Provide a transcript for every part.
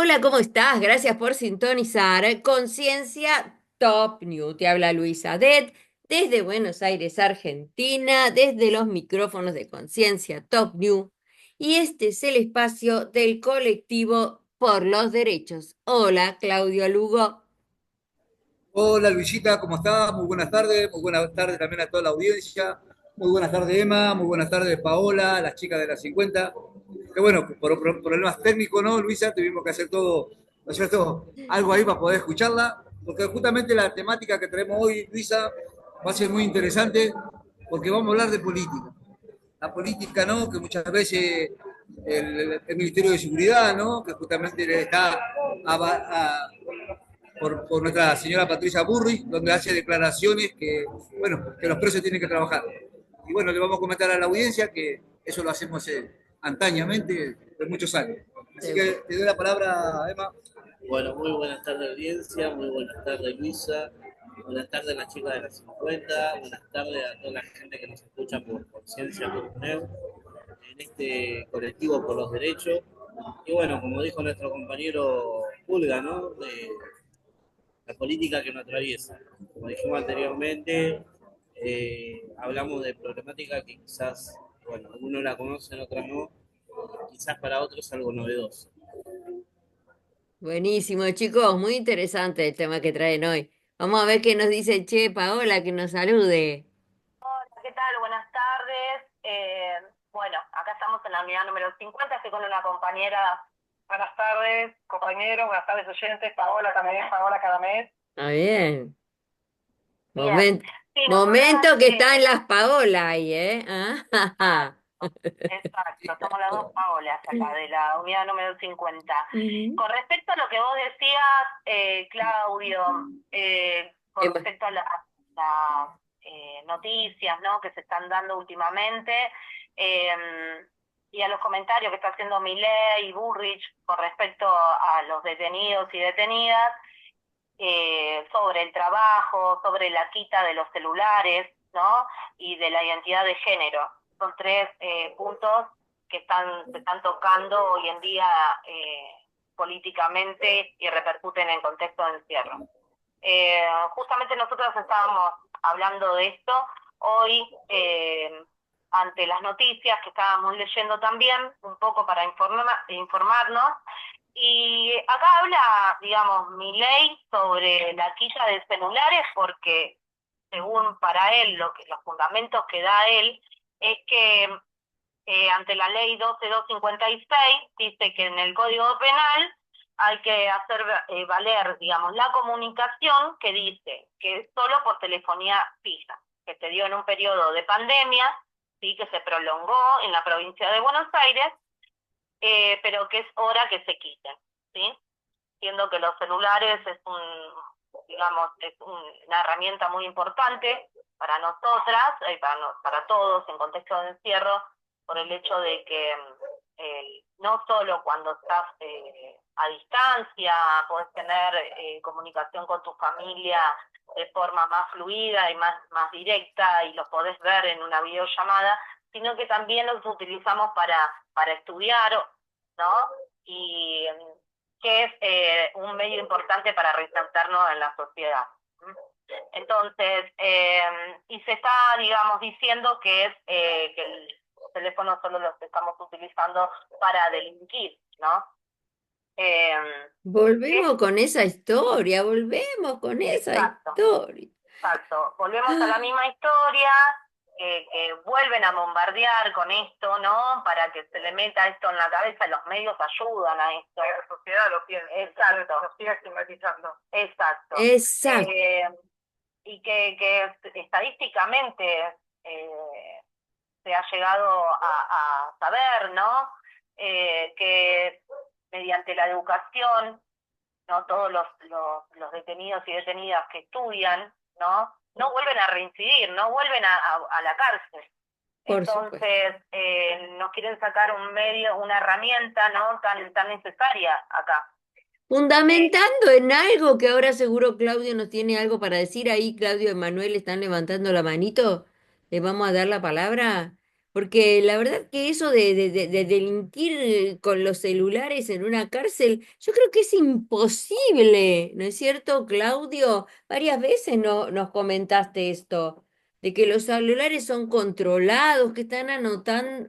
Hola, ¿cómo estás? Gracias por sintonizar Conciencia Top New. Te habla Luisa Det desde Buenos Aires, Argentina, desde los micrófonos de Conciencia Top New. Y este es el espacio del colectivo por los derechos. Hola, Claudio Lugo. Hola Luisita, ¿cómo estás? Muy buenas tardes también a toda la audiencia. Muy buenas tardes Emma, muy buenas tardes Paola, las chicas de las 50. Que bueno, por problemas técnicos, ¿no, Luisa? Tuvimos que hacer todo, ¿no es cierto? Algo ahí para poder escucharla, porque justamente la temática que tenemos hoy, Luisa, va a ser muy interesante, porque vamos a hablar de política. La política, ¿no? Que muchas veces el Ministerio de Seguridad, ¿no? Que justamente está por nuestra señora Patricia Burri, donde hace declaraciones que, bueno, que los presos tienen que trabajar. Y bueno, le vamos a comentar a la audiencia que eso lo hacemos antañamente de muchos años. Así Seguro. que te doy la palabra, Emma. Bueno, muy buenas tardes audiencia, muy buenas tardes Luisa, buenas tardes a las chicas de las 50, buenas tardes a toda la gente que nos escucha por Conciencia.net, en este colectivo por los derechos. Y bueno, como dijo nuestro compañero Pulga, ¿no? De la política que nos atraviesa. Como dijimos anteriormente, hablamos de problemática que quizás, bueno, algunos la conocen, otros no, quizás para otros es algo novedoso. Buenísimo, chicos. Muy interesante el tema que traen hoy. Vamos a ver qué nos dice Che Paola, que nos salude. ¿Qué tal? Buenas tardes. Bueno, acá estamos en la unidad número 50, estoy con una compañera. Buenas tardes, compañeros, buenas tardes, oyentes. Paola también, Paola Caramés. Está bien. Bien, Momento, sí, nosotras, momento que está en las Paola ahí, ¿eh? Ah. exacto, exacto, somos las dos Paolas acá de la unidad número 50. Ujú. Con respecto a lo que vos decías, Claudio, con Emma. respecto a las noticias, ¿no?, que se están dando últimamente, eh, y a los comentarios que está haciendo Milei y Burrich con respecto a los detenidos y detenidas, sobre el trabajo, sobre la quita de los celulares, ¿no?, y de la identidad de género. Son tres puntos que se están tocando hoy en día políticamente y repercuten en contexto de encierro. Justamente nosotros estábamos hablando de esto hoy, ante las noticias que estábamos leyendo también, un poco para informarnos, y acá habla, digamos, Milei sobre la quilla de celulares porque, según para él, los fundamentos que da él, es que ante la ley 12256 dice que en el Código Penal hay que hacer valer, digamos, la comunicación que dice que es solo por telefonía fija, que se dio en un periodo de pandemia, sí, que se prolongó en la provincia de Buenos Aires, pero que es hora que se quiten, ¿sí? Siendo que los celulares es digamos, una herramienta muy importante para nosotras, para todos en contexto de encierro, por el hecho de que no solo cuando estás a distancia podés tener comunicación con tu familia de forma más fluida y más directa y los podés ver en una videollamada, sino que también los utilizamos para estudiar, ¿no? Y que es un medio importante para reinsertarnos en la sociedad. Entonces, y se está, digamos, diciendo que es que el teléfono solo los estamos utilizando para delinquir, ¿no? Volvemos Es con esa historia, volvemos con esa exacto. historia. Exacto, volvemos a la Ah, misma historia, que vuelven a bombardear con esto, ¿no? Para que se le meta esto en la cabeza, los medios ayudan a esto. La sociedad lo piensa, exacto, lo sigue estigmatizando. Exacto. exacto. Y que estadísticamente se ha llegado a saber, ¿no? Que mediante la educación, no todos los detenidos y detenidas que estudian, no vuelven a reincidir, no vuelven a la cárcel. Por supuesto. Entonces, nos quieren sacar un medio, una herramienta, ¿no?, tan necesaria acá. Eh, Fundamentando en algo que ahora seguro Claudio nos tiene algo para decir. Ahí Claudio y Manuel están levantando la manito. ¿Le vamos a dar la palabra? Porque la verdad que eso de delinquir con los celulares en una cárcel, yo creo que es imposible, ¿no es cierto, Claudio? Varias veces nos comentaste esto, de que los celulares son controlados, que están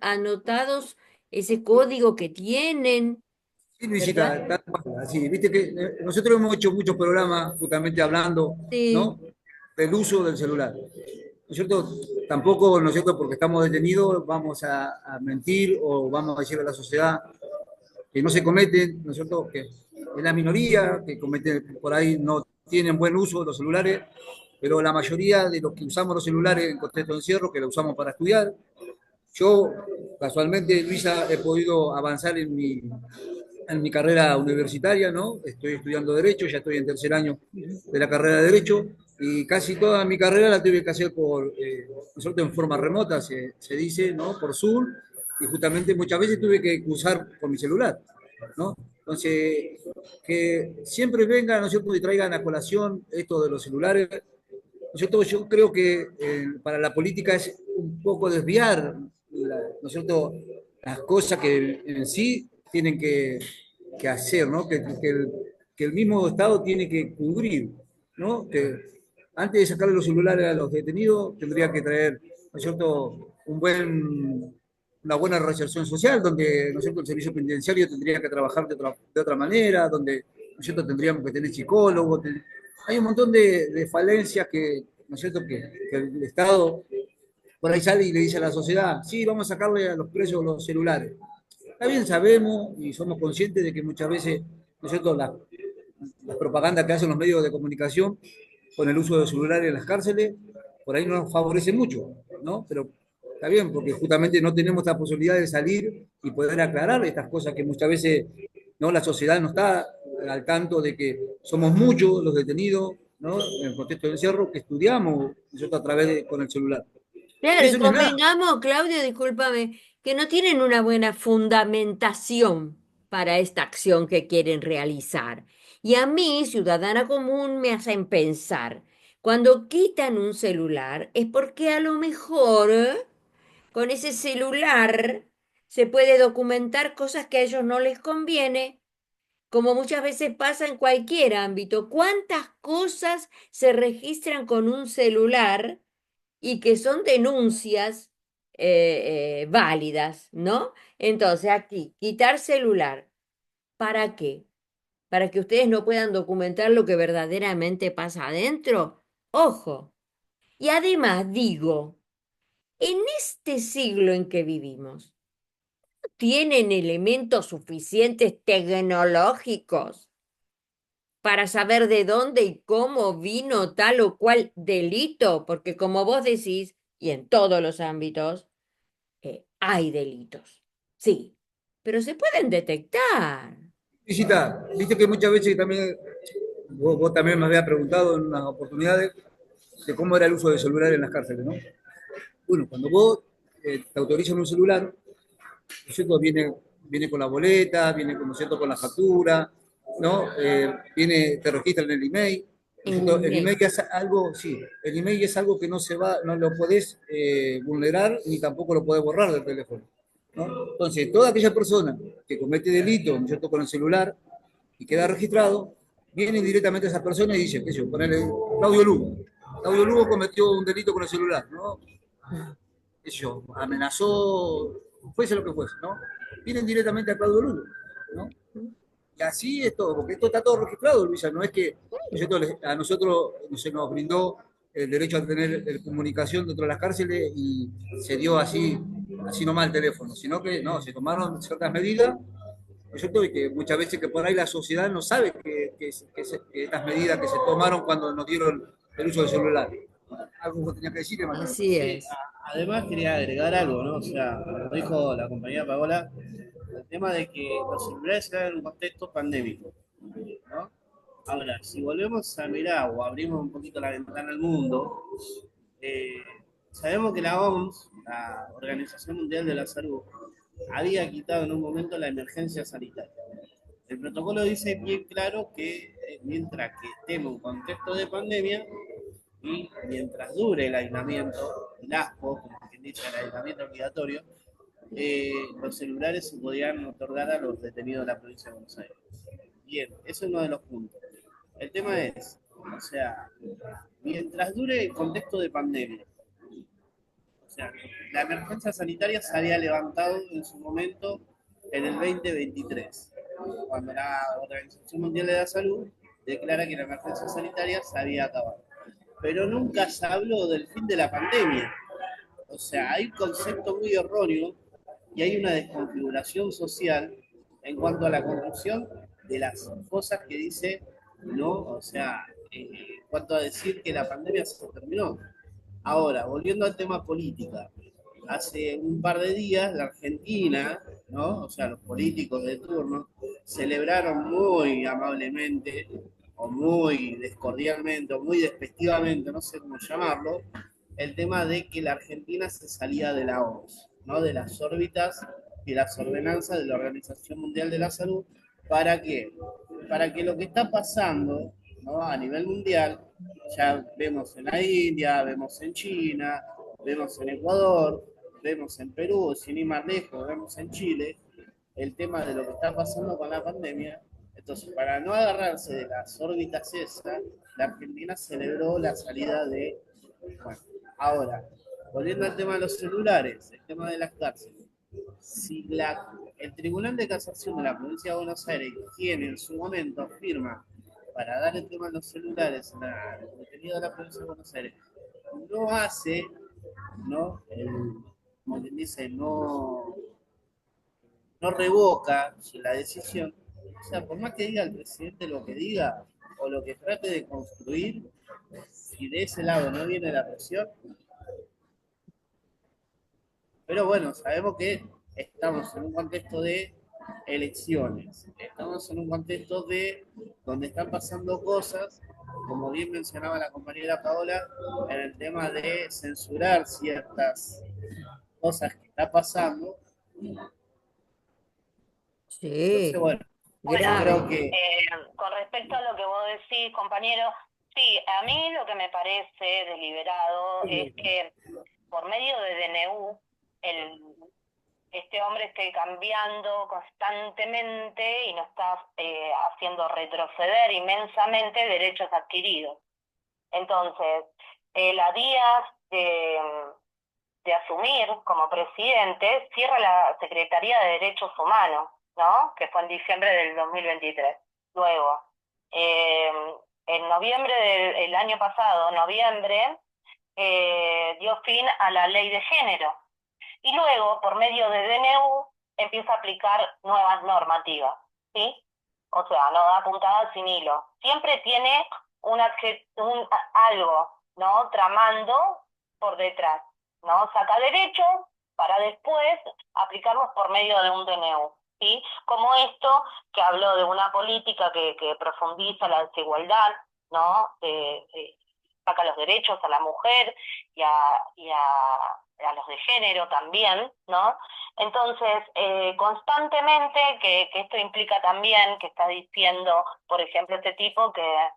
anotados ese código que tienen, Sí, ¿verdad? Luisita, tal cual, así, viste que nosotros hemos hecho muchos programas justamente hablando, Sí, ¿no? Del uso del celular. ¿No es cierto? Tampoco, ¿no es cierto? Porque estamos detenidos, vamos a mentir o vamos a decirle a la sociedad que no se cometen, ¿no es cierto? Que es la minoría que cometen, por ahí no tienen buen uso de los celulares, pero la mayoría de los que usamos los celulares en contexto de encierro, que lo usamos para estudiar, yo casualmente, Luisa, he podido avanzar en mi carrera universitaria, ¿no? Estoy estudiando Derecho, ya estoy en tercer año de la carrera de Derecho, y casi toda mi carrera la tuve que hacer por, nosotros en forma remota, se dice, ¿no? Por Zoom, y justamente muchas veces tuve que usar con mi celular, ¿no? Entonces, que siempre vengan, ¿no es cierto?, y traigan a colación esto de los celulares. ¿No es cierto? Yo creo que para la política es un poco desviar, ¿no es cierto?, las cosas que en sí tienen que hacer, ¿no? Que el mismo Estado tiene que cubrir, ¿no? Que antes de sacarle los celulares a los detenidos tendría que traer, ¿no es cierto?, una buena reinserción social, donde, ¿no es cierto?, el servicio penitenciario tendría que trabajar de otra manera, donde, ¿no es cierto?, tendríamos que tener psicólogos, hay un montón de falencias que, ¿no es cierto?, que el Estado por ahí sale y le dice a la sociedad, sí, vamos a sacarle a los presos los celulares. Está bien, sabemos y somos conscientes de que muchas veces, ¿no es cierto?, la propaganda que hacen los medios de comunicación con el uso de celulares en las cárceles, por ahí no nos favorece mucho, ¿no? Pero está bien, porque justamente no tenemos la posibilidad de salir y poder aclarar estas cosas que muchas veces, ¿no?, la sociedad no está al tanto de que somos muchos los detenidos, ¿no?, en el contexto del encierro, que estudiamos, ¿no es cierto?, a través con el celular. Y claro, y eso no es nada. convengamos, Claudio, discúlpame, que no tienen una buena fundamentación para esta acción que quieren realizar. Y a mí, ciudadana común, me hacen pensar, cuando quitan un celular es porque a lo mejor con ese celular se puede documentar cosas que a ellos no les conviene, como muchas veces pasa en cualquier ámbito. ¿Cuántas cosas se registran con un celular y que son denuncias válidas, ¿no? Entonces, aquí, quitar celular, ¿para qué? ¿Para que ustedes no puedan documentar lo que verdaderamente pasa adentro? Ojo. Y además digo, en este siglo en que vivimos, ¿tienen elementos suficientes tecnológicos para saber de dónde y cómo vino tal o cual delito? Porque como vos decís, y en todos los ámbitos, hay delitos, sí, pero se pueden detectar. Visita, viste que muchas veces también, vos también me habías preguntado en unas oportunidades de cómo era el uso del celular en las cárceles, ¿no? Bueno, cuando vos te autorizan un celular, ¿no es cierto?, viene con la boleta, viene, como cierto, con la factura, ¿no? Te registran el email, ¿no es En cierto? El email email. es algo, sí, el email es algo que no lo podés vulnerar ni tampoco lo podés borrar del teléfono, ¿no? Entonces, toda aquella persona que comete delito, ¿no es cierto?, con el celular y queda registrado, viene directamente a esa persona y dice, qué sé yo, ponele Claudio Lugo. Claudio Lugo cometió un delito con el celular, ¿no? Qué sé yo, amenazó, fuese lo que fuese, ¿no? Vienen directamente a Claudio Lugo, ¿no? Y así es todo, porque esto está todo registrado, Luisa, no es que a nosotros se nos brindó el derecho a tener comunicación dentro de las cárceles y se dio así nomás el teléfono, sino que no, se tomaron ciertas medidas, ¿no es cierto? Y que muchas veces que por ahí la sociedad no sabe que estas medidas que se tomaron cuando nos dieron el uso del celular. Algo que tenía que decir, Emanuel. Así Sí, es. además quería agregar algo, ¿no? O sea, como dijo la compañera Paola, el tema de que los celulares se dan en un contexto pandémico, ¿no? Ahora, si volvemos a mirar o abrimos un poquito la ventana al mundo, eh, sabemos que la OMS, la Organización Mundial de la Salud, había quitado en un momento la emergencia sanitaria. El protocolo dice bien claro que mientras que estemos en contexto de pandemia y mientras dure el aislamiento, el asco, como quien fecha del aislamiento obligatorio, los celulares se podían otorgar a los detenidos de la provincia de Buenos Aires. Bien, eso es uno de los puntos. El tema es, o sea, mientras dure el contexto de pandemia, o sea, la emergencia sanitaria se había levantado en su momento en el 2023, cuando la Organización Mundial de la Salud declara que la emergencia sanitaria se había acabado. Pero nunca se habló del fin de la pandemia. O sea, hay un concepto muy erróneo y hay una desconfiguración social en cuanto a la construcción de las cosas que dice, ¿no? O sea, en cuanto a decir que la pandemia se terminó. Ahora, volviendo al tema política, hace un par de días la Argentina, ¿no? O sea, los políticos de turno celebraron muy amablemente, o muy descordialmente, o muy despectivamente, no sé cómo llamarlo, el tema de que la Argentina se salía de la OMS, ¿no? De las órbitas y las ordenanzas de la Organización Mundial de la Salud. ¿Para qué? Para que lo que está pasando, ¿no? A nivel mundial, ya vemos en la India, vemos en China, vemos en Ecuador, vemos en Perú, sin ir más lejos, vemos en Chile, el tema de lo que está pasando con la pandemia. Entonces, para no agarrarse de las órbitas esas, la Argentina celebró la salida de... Bueno, ahora, volviendo al tema de los celulares, el tema de las cárceles. Si el Tribunal de Casación de la Provincia de Buenos Aires tiene en su momento firma para dar el tema de los celulares a los detenidos de la Provincia de Buenos Aires, no hace, ¿no? Como quien dice, no revoca la decisión. O sea, por más que diga el presidente lo que diga o lo que trate de construir, si de ese lado no viene la presión, pero bueno, sabemos que estamos en un contexto de elecciones, estamos en un contexto de donde están pasando cosas, como bien mencionaba la compañera Paola, en el tema de censurar ciertas cosas que está pasando. Entonces, Sí, bueno, yo Bueno, creo grave. que con respecto a lo que vos decís, compañero, sí, a mí lo que me parece deliberado es que por medio de DNU, el, este hombre esté cambiando constantemente y nos está haciendo retroceder inmensamente derechos adquiridos. Entonces, él a días de asumir como presidente, cierra la Secretaría de Derechos Humanos, ¿no? Que fue en diciembre del 2023. Luego, eh, en noviembre del año pasado, noviembre, dio fin a la ley de género. Y luego, por medio de DNU, empieza a aplicar nuevas normativas, ¿sí? O sea, no da puntada sin hilo. Siempre tiene algo, ¿no? Tramando por detrás, ¿no? Saca derechos para después aplicarlos por medio de un DNU, ¿sí? Como esto que habló de una política que profundiza la desigualdad, ¿no? Saca los derechos a la mujer y a los de género también, ¿no? Entonces, constantemente, que esto implica también que está diciendo, por ejemplo, este tipo que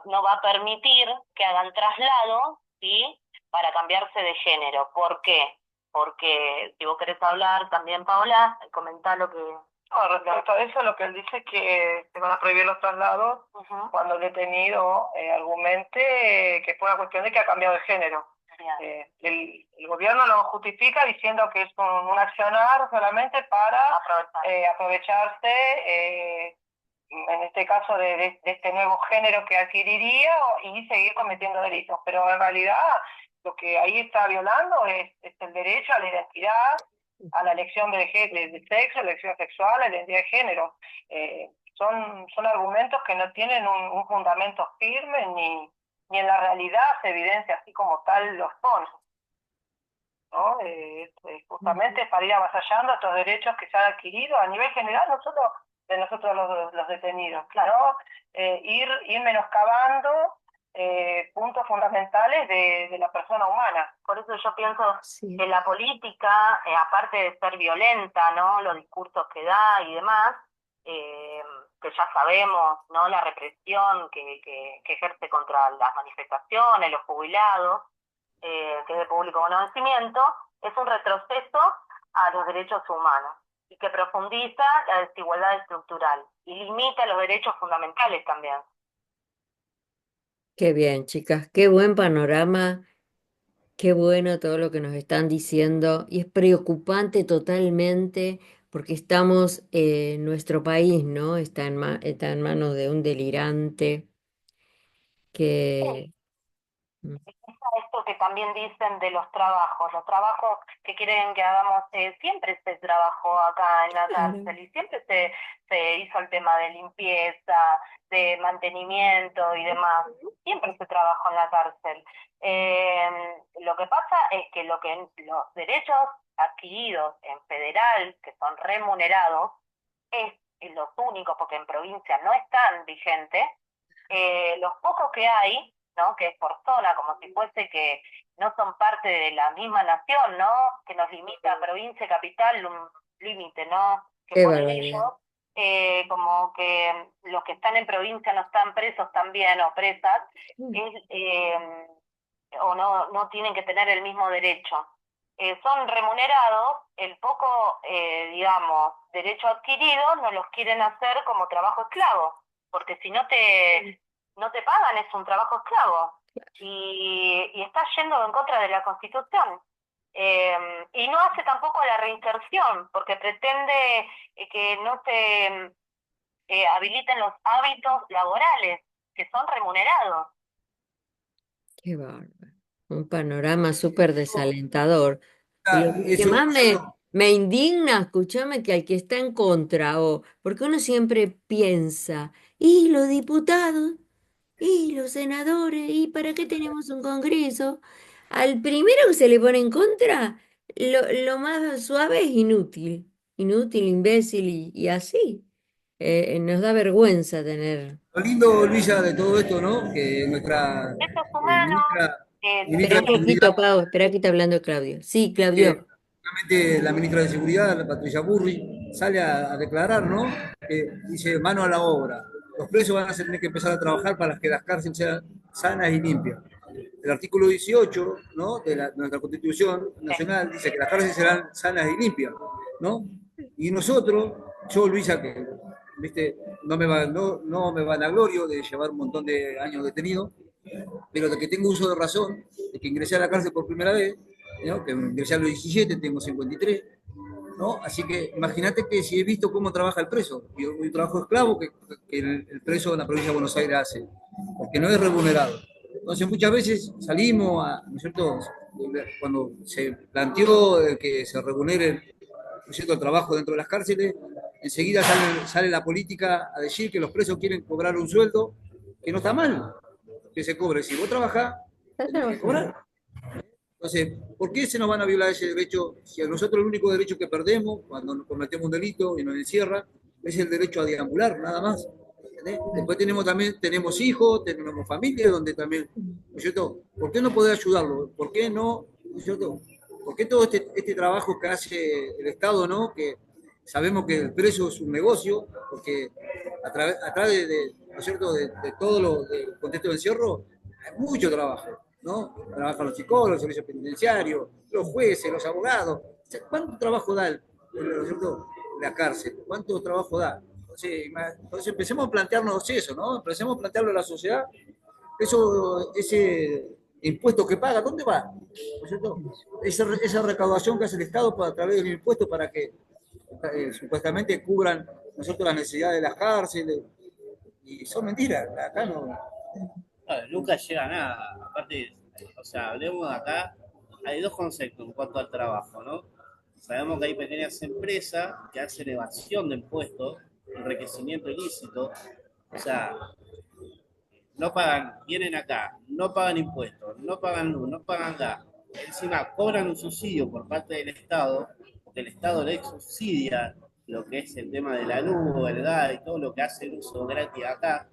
no va a permitir que hagan traslado, ¿sí? Para cambiarse de género. ¿Por qué? Porque si vos querés hablar también, Paola, comentá lo que... No, respecto a eso, lo que él dice es que se van a prohibir los traslados cuando el detenido argumente que fue una cuestión de que ha cambiado de género. El gobierno lo justifica diciendo que es un accionar solamente para aprovecharse, en este caso, de este nuevo género que adquiriría y seguir cometiendo delitos. Pero en realidad lo que ahí está violando es el derecho a la identidad, a la elección de sexo, elección sexual, a la identidad de género. Son argumentos que no tienen un fundamento firme ni en la realidad se evidencia así como tal los pone, ¿no? Justamente para ir avasallando estos derechos que se han adquirido a nivel general, no solo de nosotros los detenidos, claro. Ir menoscabando puntos fundamentales de la persona humana. Por eso yo pienso que la política, aparte de ser violenta, ¿no? Los discursos que da y demás, que ya sabemos, ¿no? La represión que ejerce contra las manifestaciones, los jubilados, que es de público conocimiento, es un retroceso a los derechos humanos y que profundiza la desigualdad estructural y limita los derechos fundamentales también. Qué bien, chicas, qué buen panorama, qué bueno todo lo que nos están diciendo y es preocupante totalmente porque estamos, nuestro país, ¿no? Está en manos de un delirante que... mm, Esto que también dicen de los trabajos que quieren que hagamos, siempre se trabajó acá en la Claro. cárcel y siempre se hizo el tema de limpieza, de mantenimiento y demás, siempre se trabajó en la cárcel. Lo que pasa es que los derechos adquiridos en federal, que son remunerados, es los únicos, porque en provincia no están vigentes, los pocos que hay, ¿no? Que es por zona, como si fuese que no son parte de la misma nación, ¿no? Que nos limita a provincia y capital un límite, ¿no? Que Qué ponen barbaridad. ellos, como que los que están en provincia no están presos también o presas, Mm. es, o no tienen que tener el mismo derecho. Son remunerados, el poco, digamos, derecho adquirido no los quieren hacer como trabajo esclavo, porque si no te pagan es un trabajo esclavo y está yendo en contra de la Constitución. Y no hace tampoco la reinserción, porque pretende que no se habiliten los hábitos laborales, que son remunerados. Qué bárbaro. Un panorama súper desalentador. Y lo que Eso, más eso, me indigna, escúchame, que al que está en contra, o porque uno siempre piensa, y los diputados, y los senadores, y para qué tenemos un congreso. Al primero que se le pone en contra, lo más suave es inútil, inútil, imbécil y así. Nos da vergüenza tener. lo lindo, Luisa, de todo esto, ¿no? Que nuestra Derechos humanos, Espera ministra un de Seguridad, poquito, Pau, espera que está hablando Claudio. Sí, eh, Claudio. justamente la ministra de Seguridad, la Patricia Burri, sale a declarar, ¿no? Que dice mano a la obra. Los presos van a tener que empezar a trabajar para que las cárceles sean sanas y limpias. El artículo 18, ¿no? De nuestra Constitución Nacional dice que las cárceles serán sanas y limpias, ¿no? Y nosotros, yo, Luisa, que viste, no me vanaglorio de llevar un montón de años detenido, pero de que tengo uso de razón, de que ingresé a la cárcel por primera vez, ¿no? Que ingresé a los 17, tengo 53, ¿no? Así que imagínate que si he visto cómo trabaja el preso, y un trabajo esclavo que el preso en la provincia de Buenos Aires hace, porque no es remunerado. Entonces muchas veces salimos, ¿no es cierto? Cuando se planteó que se remunere, ¿no es cierto?, el trabajo dentro de las cárceles, enseguida sale la política a decir que los presos quieren cobrar un sueldo, que no está mal que se cobre. Si vos trabajás, Está tenés que trabajando. cobrar. Entonces, ¿por qué se nos van a violar ese derecho si a nosotros el único derecho que perdemos cuando nos cometemos un delito y nos encierran es el derecho a deambular, nada más? ¿Entendés? Después tenemos hijos, tenemos familia donde también, ¿no es cierto? ¿Por qué no poder ayudarlo? ¿Por qué no, ¿no es cierto? ¿Por qué todo este trabajo que hace el Estado, ¿no? Que sabemos que el preso es un negocio, porque a través ¿no es cierto? De todo lo del contexto de encierro, hay mucho trabajo, ¿no? Trabajan los psicólogos, el servicio penitenciario, los jueces, los abogados. O sea, ¿cuánto trabajo da ¿no es cierto? La cárcel? ¿Cuánto trabajo da? Entonces empecemos a plantearnos eso, ¿no? Empecemos a plantearlo a la sociedad. Ese impuesto que paga, ¿dónde va? ¿No es cierto? Esa recaudación que hace el Estado a través del impuesto para que supuestamente cubran nosotros las necesidades de las cárceles, y son mentiras, acá no. Claro, nunca llega a nada. Aparte, o sea, hablemos de acá, hay dos conceptos en cuanto al trabajo, ¿no? Sabemos que hay pequeñas empresas que hacen evasión de impuestos, enriquecimiento ilícito, o sea, no pagan, vienen acá, no pagan impuestos, no pagan luz, no pagan gas, encima cobran un subsidio por parte del Estado, porque el Estado les subsidia lo que es el tema de la luz, el gas y todo lo que hace el uso gratis acá,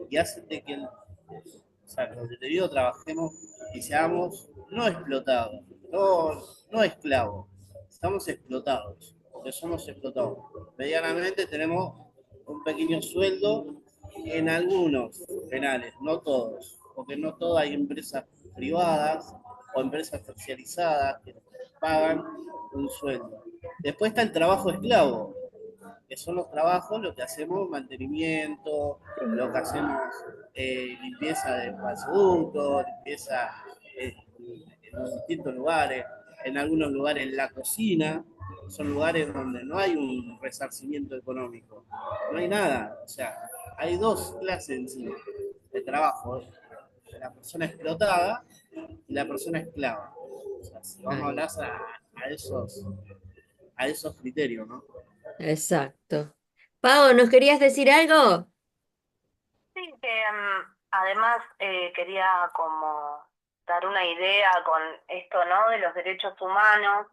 y hace de que o sea, los detenidos trabajemos y seamos no explotados, no esclavos, estamos explotados, porque somos explotados. Medianamente tenemos un pequeño sueldo en algunos penales, no todos, porque no todas hay empresas privadas o empresas terciarizadas que pagan un sueldo. Después está el trabajo esclavo, que son los trabajos, lo que hacemos mantenimiento, lo que hacemos limpieza de gasoductos, limpieza en los distintos lugares, en algunos lugares la cocina, son lugares donde no hay un resarcimiento económico, no hay nada, o sea, hay dos clases encima de trabajo, la persona explotada y la persona esclava. O sea, si vamos a Ahí, hablar a esos criterios, ¿no? exacto. Pau, ¿nos querías decir algo? Sí, que además quería como dar una idea con esto, ¿no? De los derechos humanos,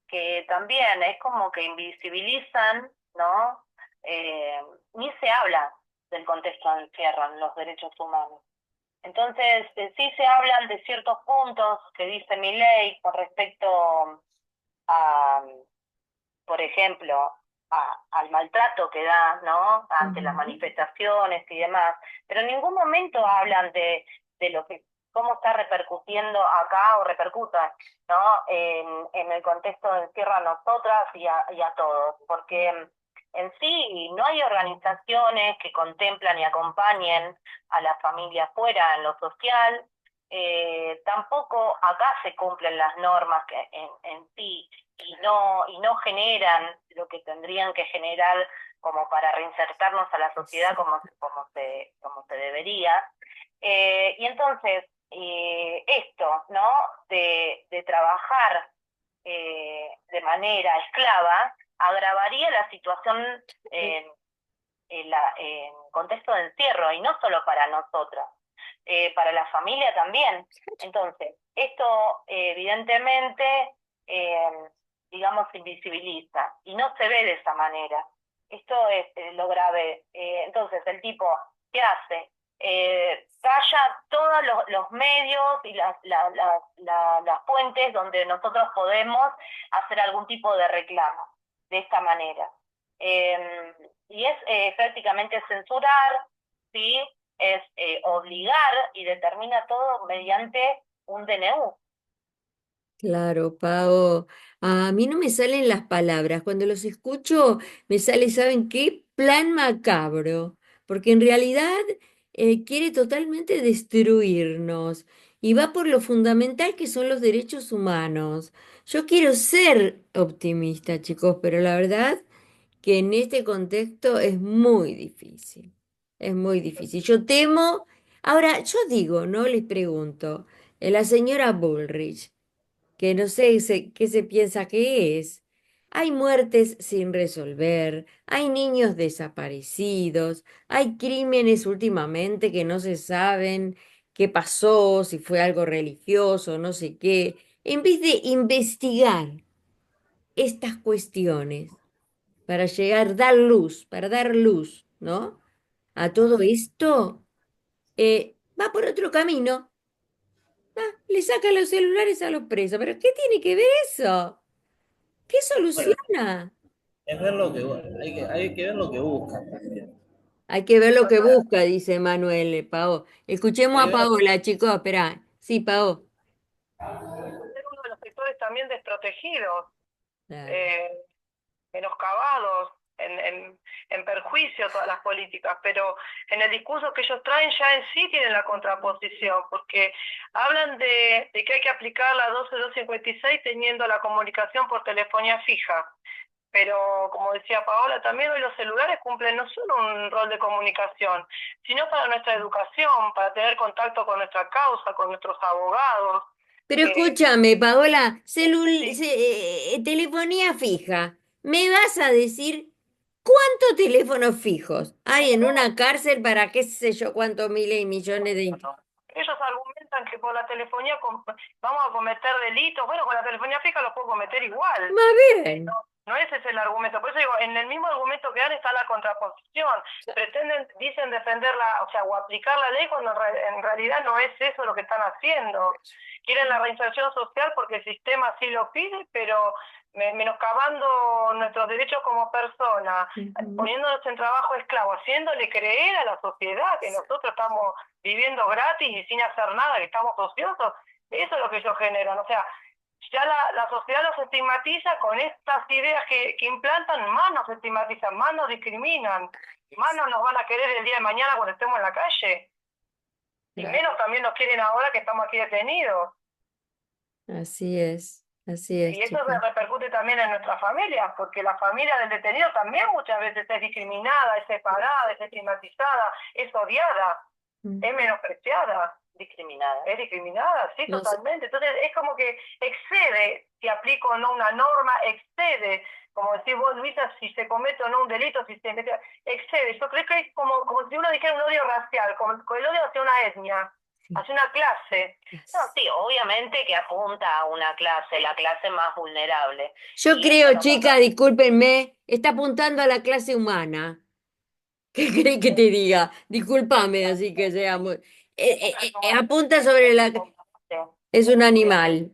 que también es como que invisibilizan, ¿no? Ni se habla del contexto de encierro en los derechos humanos. Entonces, sí se hablan de ciertos puntos que dice mi ley con respecto a, por ejemplo, al maltrato que da, ¿no? Ante las Ujú. manifestaciones y demás, pero en ningún momento hablan de lo que, cómo está repercutiendo acá o repercuta, ¿no? En el contexto de encierro a nosotras y a todos, porque en sí no hay organizaciones que contemplan y acompañen a la familia afuera en lo social. Tampoco acá se cumplen las normas que en sí y no generan lo que tendrían que generar como para reinsertarnos a la sociedad como se debería. Y entonces, esto, ¿no? De trabajar de manera esclava agravaría la situación en contexto de encierro, y no solo para nosotras, para la familia también. Entonces, esto evidentemente, eh, digamos, invisibiliza y no se ve de esa manera. Esto es lo grave. Entonces, el tipo, ¿qué hace? Calla todos los medios y las fuentes donde nosotros podemos hacer algún tipo de reclamo de esta manera. Eh, y es prácticamente censurar, ¿sí? Es obligar y determina todo mediante un DNU. Claro, Pau. A mí no me salen las palabras. Cuando los escucho, me sale, ¿saben qué? Plan macabro. Porque en realidad quiere totalmente destruirnos. Y va por lo fundamental que son los derechos humanos. Yo quiero ser optimista, chicos, pero la verdad que en este contexto es muy difícil. Es muy difícil. Yo temo. Ahora, yo digo, ¿no? Les pregunto, la señora Bullrich, que no sé qué se piensa que es. Hay muertes sin resolver, hay niños desaparecidos, hay crímenes últimamente que no se saben qué pasó, si fue algo religioso, no sé qué. En vez de investigar estas cuestiones para llegar, dar luz, para dar luz, ¿no? A todo esto, va por otro camino. Le saca los celulares a los presos. ¿Pero qué tiene que ver eso? ¿Qué Bueno, soluciona? es ver lo que, hay que ver lo que buscan también. Hay que ver lo que busca, dice Manuel, Pao. Escuchemos Hay a que ver, Paola, chicos, espera. Sí, Pao. Ser uno de los sectores también desprotegidos, Claro. eh, menoscabados, en perjuicio todas las políticas, pero en el discurso que ellos traen ya en sí tienen la contraposición, porque hablan de que hay que aplicar la 12256 teniendo la comunicación por telefonía fija. Pero como decía Paola, también hoy los celulares cumplen no solo un rol de comunicación, sino para nuestra educación, para tener contacto con nuestra causa, con nuestros abogados. Pero Eh, escúchame, Paola, sí, telefonía fija. ¿Me vas a decir cuántos teléfonos fijos hay en una cárcel para qué sé yo cuántos miles y millones de... ellos argumentan que por la telefonía vamos a cometer delitos. Bueno, con la telefonía fija los puedo cometer igual. Más bien. No ese es el argumento. Por eso digo, en el mismo argumento que dan está la contraposición. Pretenden, dicen defenderla, o sea, o aplicar la ley cuando en realidad no es eso lo que están haciendo. Quieren la reinserción social porque el sistema así lo pide, pero menoscabando nuestros derechos como personas, Ujú. poniéndonos en trabajo esclavo, haciéndole creer a la sociedad que nosotros estamos viviendo gratis y sin hacer nada, que estamos ociosos. Eso es lo que ellos generan, o sea, ya la sociedad los estigmatiza con estas ideas que implantan, más nos estigmatizan, más nos discriminan, más no nos van a querer el día de mañana cuando estemos en la calle, y Claro. menos también nos quieren ahora que estamos aquí detenidos. Así es, Y eso chicos. se repercute también en nuestras familias, porque la familia del detenido también muchas veces es discriminada, es separada, es estigmatizada, es odiada, Mm. es menospreciada. Discriminada. Es discriminada, sí, No sé. totalmente. Entonces es como que excede, si aplico o no una norma, excede, como decís vos, Luisa, si se comete o no un delito, si se excede. Yo creo que es como si uno dijera un odio racial, como el odio hacia una etnia, Sí. hacia una clase. No, sí, obviamente que apunta a una clase, la clase más vulnerable. Yo Y creo, esto no chica, discúlpenme, está apuntando a la clase humana. ¿Qué crees que te diga? Discúlpame, así que sea muy... apunta sobre la... Es un animal.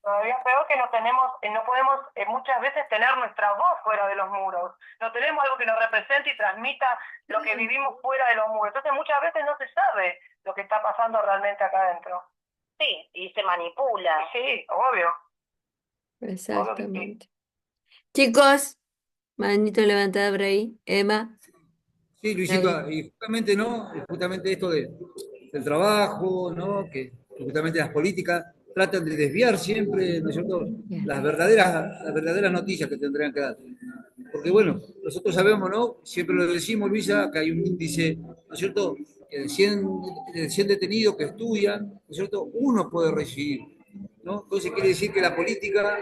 Todavía peor que no tenemos, no podemos muchas veces tener nuestra voz fuera de los muros. No tenemos algo que nos represente y transmita lo que vivimos fuera de los muros. Entonces muchas veces no se sabe lo que está pasando realmente acá adentro. Sí, y se manipula. Sí, obvio. Exactamente. Chicos, manito levantada por ahí. Emma, Sí, David. Luisita, y justamente, ¿no? Justamente esto del trabajo, ¿no? Que justamente las políticas tratan de desviar siempre, ¿no es cierto?, Bien. las verdaderas noticias que tendrían que dar. Porque bueno, nosotros sabemos, ¿no? Siempre lo decimos, Luisa, que hay un índice, ¿no es cierto?, que de 100 detenidos que estudian, ¿no es cierto?, uno puede recibir, ¿no? Entonces quiere decir que la política,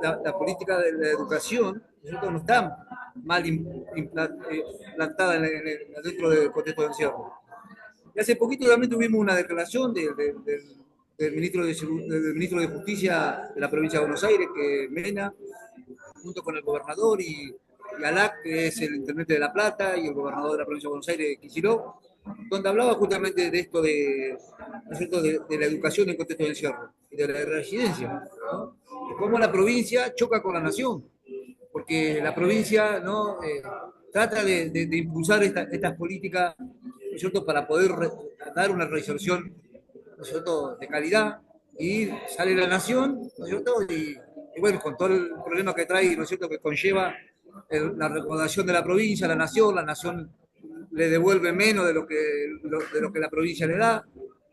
la política de la educación, ¿no es cierto?, no está mal implantada dentro del contexto del encierro. Y hace poquito también tuvimos una declaración del ministro de Justicia de la provincia de Buenos Aires, que Mena, junto con el gobernador y Alac, que es el intendente de La Plata, y el gobernador de la provincia de Buenos Aires, Kicillof, donde hablaba justamente de esto ¿no es cierto?, de la educación en contexto de encierro y de la residencia, ¿no? De cómo la provincia choca con la nación, porque la provincia, ¿no?, trata de impulsar estas políticas, ¿no es cierto?, para poder dar una reinserción, ¿no es cierto?, de calidad, y sale la nación, ¿no es cierto?, y bueno, con todo el problema que trae, ¿no es cierto?, que conlleva la recaudación de la nación le devuelve menos de lo que la provincia le da,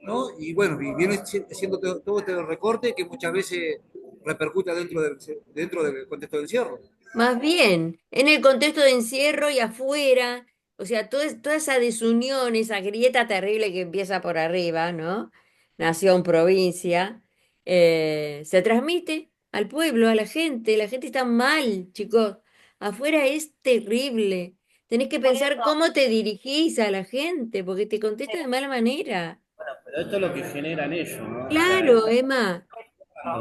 ¿no? Y bueno, y viene siendo todo este recorte que muchas veces repercute dentro del contexto del encierro. Más bien, en el contexto de encierro y afuera, o sea, toda esa desunión, esa grieta terrible que empieza por arriba, ¿no? Nación, provincia, se transmite al pueblo, a la gente está mal, chicos, afuera es terrible. Tenés que Por pensar eso, cómo te dirigís a la gente, porque te contesta de mala manera. Bueno, pero esto es lo que generan ellos, ¿no? O sea, Claro, Emma.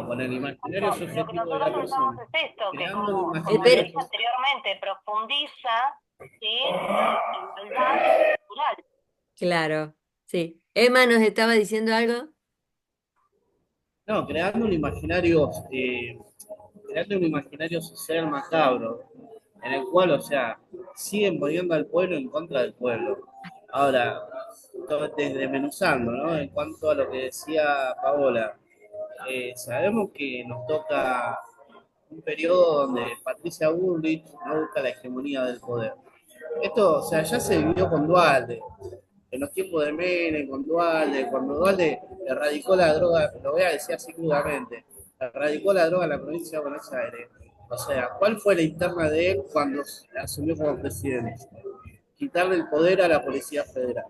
con el imaginario lo que subjetivo de nosotros la pensamos persona, es esto, que creando un como te imaginario. Espera, dije anteriormente, profundiza, ¿sí?, la desigualdad estructural. claro, sí. Emma nos estaba diciendo algo. No, creando un imaginario social macabro, en el cual, o sea, siguen poniendo al pueblo en contra del pueblo. Ahora, desmenuzando, ¿no? En cuanto a lo que decía Paola, sabemos que nos toca un periodo donde Patricia Bullrich no busca la hegemonía del poder. Esto, o sea, ya se vivió con Dualde, en los tiempos de Menem, con Dualde, cuando Dualde erradicó la droga, lo voy a decir así crudamente, erradicó la droga en la provincia de Buenos Aires. O sea, ¿cuál fue la interna de él cuando asumió como presidente? Quitarle el poder a la Policía Federal,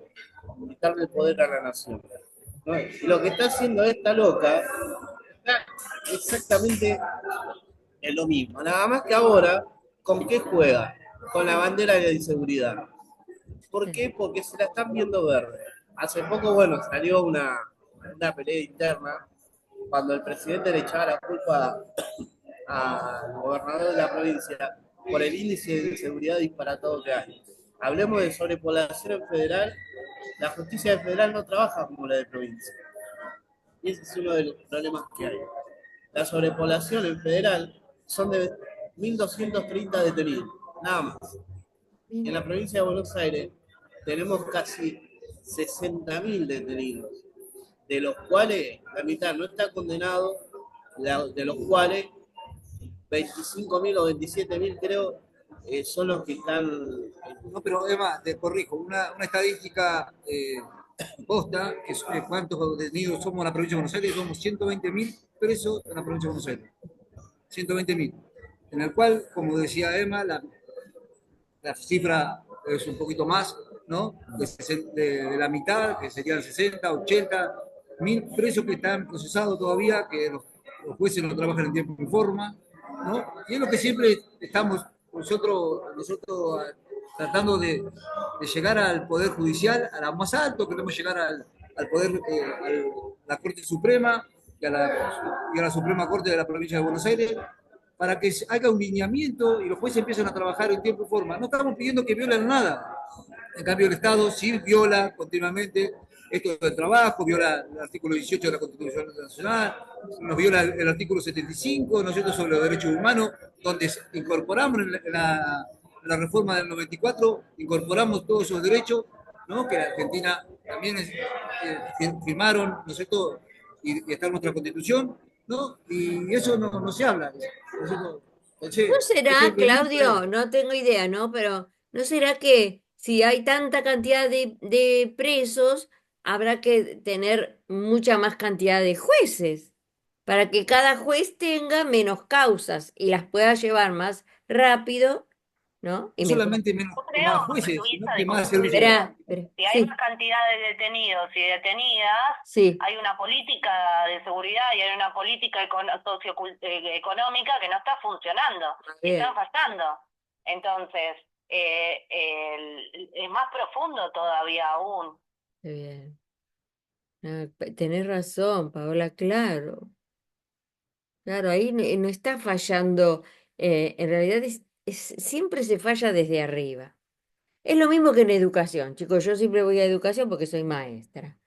quitarle el poder a la nación, ¿no? Y lo que está haciendo esta loca está exactamente lo mismo, nada más que ahora, ¿con qué juega? Con la bandera de la inseguridad. ¿Por qué? Porque se la están viendo verde. Hace poco, bueno, salió una pelea interna cuando el presidente le echaba la culpa al gobernador de la provincia por el índice de inseguridad disparatado que hay. Hablemos de sobrepoblación en federal, la justicia federal no trabaja como la de provincia. Y ese es uno de los problemas que hay. La sobrepoblación en federal son de 1.230 detenidos, nada más. En la provincia de Buenos Aires tenemos casi 60.000 detenidos. de los cuales la mitad no está condenado, de los cuales 25.000 o 27.000 creo son los que están. No, pero Emma, te corrijo, una estadística posta, que es cuántos detenidos somos en la provincia de Buenos Aires, somos 120.000 presos en la provincia de Buenos Aires. 120.000. En el cual, como decía Emma, la cifra es un poquito más, ¿no? De la mitad, que serían 60, 80 mil presos que están procesados todavía, que los jueces no trabajan en tiempo y forma, ¿no? Y es lo que siempre estamos nosotros tratando de llegar al Poder Judicial, a la más alto, queremos llegar al Poder, a la Corte Suprema y a la Suprema Corte de la provincia de Buenos Aires, para que haga un lineamiento y los jueces empiecen a trabajar en tiempo y forma. No estamos pidiendo que violen nada. En cambio, el Estado sí viola continuamente esto del trabajo, viola el artículo 18 de la Constitución Nacional, nos viola el artículo 75, ¿no es cierto?, sobre los derechos humanos, donde incorporamos en la reforma del 94, incorporamos todos esos derechos, ¿no?, que la Argentina también firmaron, ¿no es cierto?, y está en nuestra Constitución, ¿no? Y eso no se habla. Entonces, ¿No será, Claudio? No tengo idea, ¿no? Pero ¿no será que si hay tanta cantidad de presos, habrá que tener mucha más cantidad de jueces para que cada juez tenga menos causas y las pueda llevar más rápido, ¿no? Y no mejor. solamente Yo más creo, jueces, sino Luisa, que más servicios. Espera, si hay sí, más cantidad de detenidos y detenidas, sí, hay una política de seguridad y hay una política socioeconómica que no está funcionando y bien, están fallando. Entonces, es más profundo todavía aún. bien. Ah, tenés razón, Paola, claro. Claro, ahí no está fallando, en realidad siempre se falla desde arriba. Es lo mismo que en educación, chicos, yo siempre voy a educación porque soy maestra.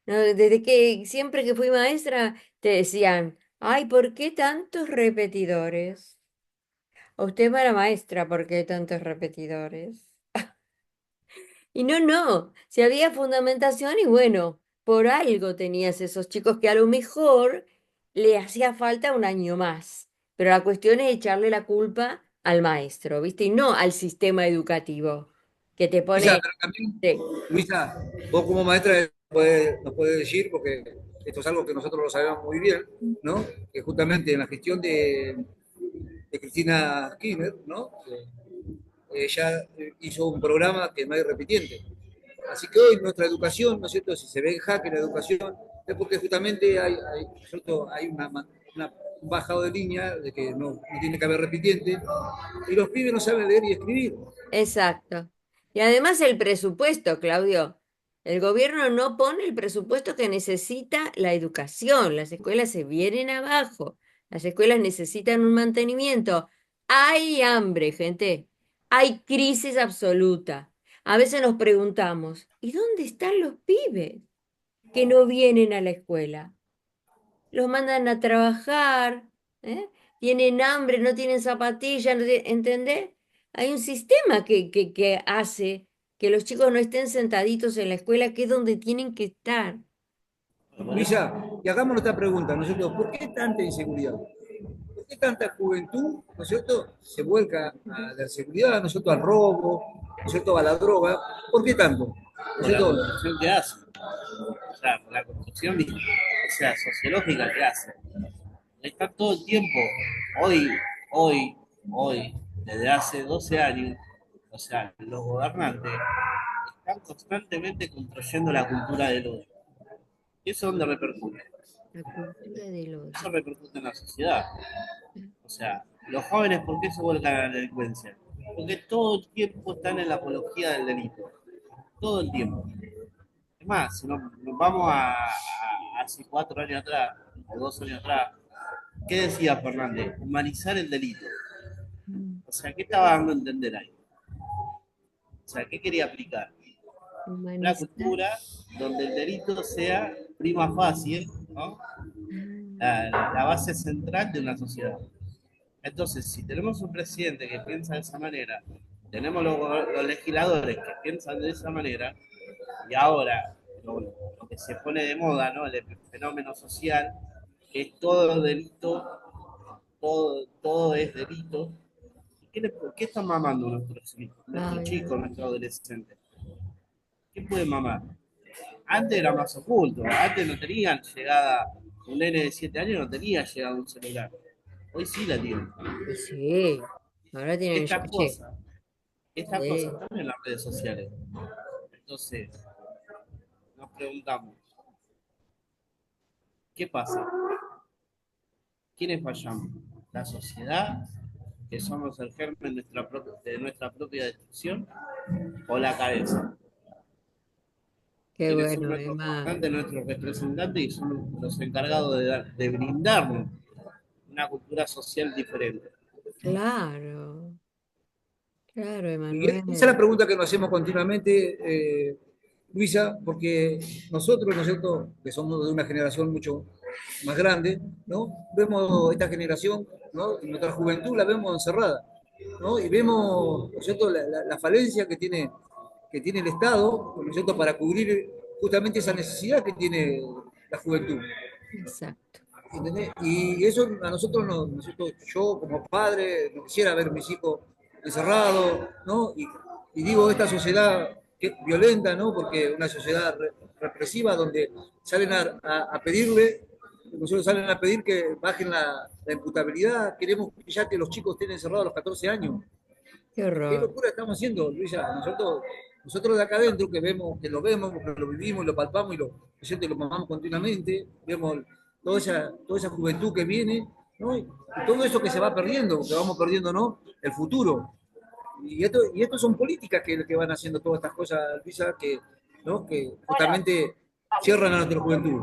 ¿No? Desde que siempre que fui maestra te decían, ay, ¿por qué tantos repetidores? A usted para maestra, ¿por qué tantos repetidores? Y no, si había fundamentación y bueno, por algo tenías esos chicos que a lo mejor le hacía falta un año más, pero la cuestión es echarle la culpa al maestro, ¿viste? Y no al sistema educativo, que te Luisa, pone... pero también, Sí, Luisa, vos como maestra nos puede decir, porque esto es algo que nosotros lo sabemos muy bien, ¿no? Que justamente en la gestión de Cristina Kirchner, ¿no? Ella hizo un programa que no hay repitiente. Así que hoy nuestra educación, ¿no es cierto? Si se ve en jaque la educación, es porque justamente hay un bajado de línea de que no tiene que haber repitiente y los pibes no saben leer y escribir. exacto. Y además el presupuesto, Claudio. El gobierno no pone el presupuesto que necesita la educación. Las escuelas se vienen abajo. Las escuelas necesitan un mantenimiento. Hay hambre, gente. Hay crisis absoluta. A veces nos preguntamos, ¿y dónde están los pibes que no vienen a la escuela? Los mandan a trabajar, ¿eh? Tienen hambre, no tienen zapatillas, ¿entendés? Hay un sistema que hace que los chicos no estén sentaditos en la escuela, que es donde tienen que estar. Luisa, y hagamos esta pregunta, ¿no es cierto? ¿Por qué tanta inseguridad? ¿Por qué tanta juventud, ¿no es cierto?, se vuelca a la inseguridad, ¿no es cierto?, al robo, ¿no es cierto?, a la droga. ¿Por qué tanto? ¿No es Por la cierto? construcción que hace. O sea, por la construcción, o sea, sociológica que hace. Está todo el tiempo, hoy, hoy, desde hace 12 años, o sea, los gobernantes están constantemente construyendo la cultura del odio. ¿Y eso dónde repercute? La cultura del Eso odio. repercute en la sociedad. O sea, los jóvenes, ¿por qué se vuelcan a la delincuencia? Porque todo el tiempo están en la apología del delito. Todo el tiempo. Es más, si nos vamos a hace 4 años atrás, o 2 años atrás, ¿qué decía Fernández? Humanizar el delito. O sea, ¿qué estaba dando a entender ahí? O sea, ¿qué quería aplicar? Una Humanizar. cultura donde el delito sea prima facie, ¿no? Ah, La base central de una sociedad. Entonces, si tenemos un presidente que piensa de esa manera, tenemos los legisladores que piensan de esa manera, y ahora lo que se pone de moda, ¿no? El fenómeno social, que es todo delito, todo es delito. ¿Qué están mamando nuestros Ay, chicos, nuestros adolescentes? ¿Qué pueden mamar? Antes era más oculto, antes no tenían llegada, un nene de 7 años no tenía llegada un celular. Hoy sí la tiene. y sí, ahora tienen ya, Estas che. cosas, estas cosas Sí. están en las redes sociales. Entonces, nos preguntamos, ¿qué pasa? ¿Quiénes fallamos? ¿La sociedad, que somos el germen de nuestra propia destrucción? ¿O la cabeza? Qué ¿Quiénes son bueno, nuestros Emma. gobernantes, nuestros representantes y son los encargados de brindarnos una cultura social diferente? Claro, claro, Y esa es la Emanuel. pregunta que nos hacemos continuamente, Luisa, porque nosotros, ¿no es cierto?, que somos de una generación mucho más grande, ¿no? Vemos esta generación, ¿no? En nuestra juventud la vemos encerrada, ¿no? Y vemos, ¿no es cierto?, la falencia que tiene el Estado, ¿no es cierto?, para cubrir justamente esa necesidad que tiene la juventud. Exacto. ¿Entendés? Y eso a nosotros, nosotros, yo como padre, no quisiera ver a mis hijos encerrados, ¿no? Y digo, esta sociedad que es violenta, ¿no? Porque una sociedad represiva donde salen a pedirle, nosotros salen a pedir que bajen la imputabilidad, queremos ya que los chicos estén encerrados a los 14 años. Qué ¿Qué horror. locura estamos haciendo, Luisa? Nosotros de acá adentro, que lo vemos, que lo vivimos, lo palpamos y lo mamamos continuamente, vemos toda esa juventud que viene, ¿no? Y todo eso que se va perdiendo, que vamos perdiendo, ¿no? El futuro. Y esto son políticas que van haciendo todas estas cosas, Luisa, ¿no? Que Bueno, justamente a, cierran a nuestra juventud.